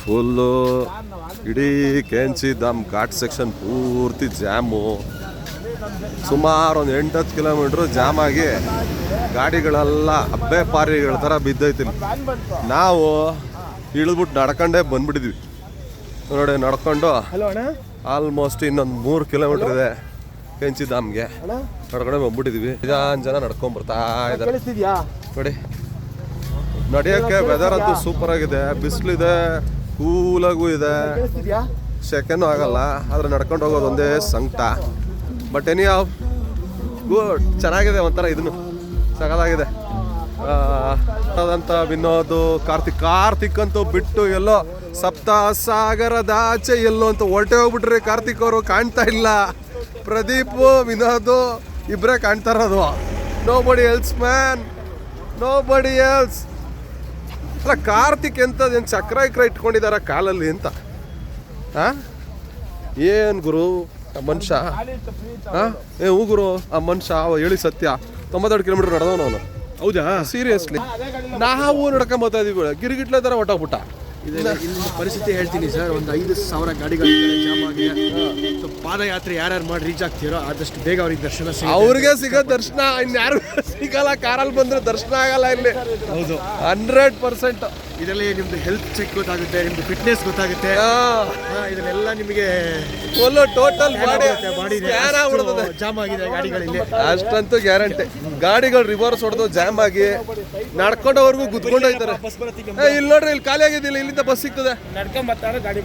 Full ಇಡೀ ಕೆಂಚಿ Dham ghat section ಪೂರ್ತಿ jam. ಸುಮಾರು ಒಂದು 8-10 ಕಿಲೋಮೀಟ್ರು ಜಾಮ್ ಆಗಿ ಗಾಡಿಗಳೆಲ್ಲ ಹಬ್ಬೆ ಪಾರಿಗಳ ಥರ ಬಿದ್ದೈತಿ. ನಾವು ಇಳಿದ್ಬಿಟ್ಟು ನಡ್ಕೊಂಡೇ ಬಂದ್ಬಿಟ್ಟಿದ್ವಿ ನೋಡಿ. ನಡ್ಕೊಂಡು ಆಲ್ಮೋಸ್ಟ್ ಇನ್ನೊಂದು 3 ಕಿಲೋಮೀಟ್ರ್ ಇದೆ ಕೆಂಚಿ ಧಾಮ್ಗೆ. ನಡ್ಕೊಂಡೆ ಬಂದ್ಬಿಟ್ಟಿದ್ವಿ. ಜನ ನಡ್ಕೊಂಡ್ ಬರ್ತಾ ಇದ್ದಾರೆ ನೋಡಿ. ನಡೆಯೋಕ್ಕೆ ವೆದರ್ ಅಂತೂ ಸೂಪರ್ ಆಗಿದೆ. ಬಿಸಿಲಿದೆ, ಕೂಲಾಗೂ ಇದೆ, ಸೆಕೆಂಡು ಆಗಲ್ಲ. ಆದರೆ ನಡ್ಕೊಂಡು ಹೋಗೋದು ಒಂದೇ ಸಂಕಟ. ಬಟ್ ಎನಿ ಗುಡ್, ಚೆನ್ನಾಗಿದೆ ಒಂಥರ. ಇದನ್ನು ಸಗದಾಗಿದೆ. ಅದಂತ ವಿನೋದ್, ಕಾರ್ತಿಕ್ ಅಂತೂ ಬಿಟ್ಟು ಎಲ್ಲೋ ಸಪ್ತ ಸಾಗರದಾಚೆ ಎಲ್ಲೋ ಅಂತ ಹೊರಟೆ ಹೋಗ್ಬಿಟ್ರಿ. ಕಾರ್ತಿಕ್ ಅವರು ಕಾಣ್ತಾ ಇಲ್ಲ. ಪ್ರದೀಪ್, ವಿನೋದ್ ಇಬ್ಬರೇ ಕಾಣ್ತಾ ಇರೋದು. ನೋ ಬಡಿ ಎಲ್ಸ್ ಮ್ಯಾನ್, ನೋ ಬಡಿ ಎಲ್ಸ್. ಅಲ್ಲ, ಕಾರ್ತಿಕ್ ಎಂಥದ್ದೇನು ಚಕ್ರ ಇಟ್ಕೊಂಡಿದಾರ ಕಾಲಲ್ಲಿ ಅಂತ. ಏನು ಗುರು ಆ ಮನುಷ್ಯ? ಹೂ ಗುರು, ಆ ಮನುಷ್ಯ ಹೇಳಿ ಸತ್ಯ. 92 ಕಿಲೋಮೀಟರ್ ನಡೆದವನು ಅವನು. ಹೌದಾ? ಸೀರಿಯಸ್ಲಿ. ನಾವು ನಡ್ಕೊಂಬತ್ತಾ ಇದೀವಿ, ಗಿರಿಗಿಟ್ಲೆ ಥರ ಹೊಟ್ಟೋಗ್ಬಿಟ್ಟ. ಇಲ್ಲಿನ ಪರಿಸ್ಥಿತಿ ಹೇಳ್ತೀನಿ ಸರ್. ಒಂದು 5,000 ಗಾಡಿಗಳಿದ್ದಾರೆ, ಜಾಮ್ ಆಗಿದೆ. ಸೊ ಪಾದಯಾತ್ರೆ ಯಾರ್ಯಾರು ಮಾಡಿ ರೀಚ್ ಆಗ್ತೀರೋ ಆದಷ್ಟು ಬೇಗ ಅವ್ರಿಗೆ ದರ್ಶನ ಅವ್ರಿಗೆ ಸಿಗೋ ದರ್ಶನ ಇನ್ಯಾರು ಸಿಗಲ್ಲ. ಕಾರಲ್ಲಿ ಬಂದ್ರೆ ದರ್ಶನ ಆಗಲ್ಲ ಇಲ್ಲಿ. ಹೌದು, 100%. ಇದರಲ್ಲಿ ನಿಮ್ದು ಹೆಲ್ತ್ ಚೆಕ್ ಗೊತ್ತಾಗುತ್ತೆ, ನಿಮ್ದು ಫಿಟ್ನೆಸ್ ಗೊತ್ತಾಗುತ್ತೆ. ಇದನ್ನೆಲ್ಲ ನಿಮಗೆ ಟೋಟಲ್ ಬಾಡಿ ಜಾಮ್ ಆಗಿದೆ ಗಾಡಿಗಳಲ್ಲಿ ಅಷ್ಟಂತೂ ಗ್ಯಾರಂಟಿ. ಗಾಡಿಗಳು ರಿವರ್ಸ್ ಹೊಡೆದು ಜಾಮ್ ಆಗಿ ನಡ್ಕೊಂಡವ್ರಿಗೂ ಗುದ್ಕೊಂಡು ಹೋಯ್ತಾರೆ. ಇಲ್ಲಿ ನೋಡ್ರಿ, ಇಲ್ಲಿ ಖಾಲಿ ಆಗಿದ್ದಿಲ್ಲ, ಇಲ್ಲಿಂದ ಬಸ್ ಸಿಗ್ತದೆ. ನಡ್ಕೊಂಡ್ ಬರ್ತಾರೆ ಗಾಡಿ.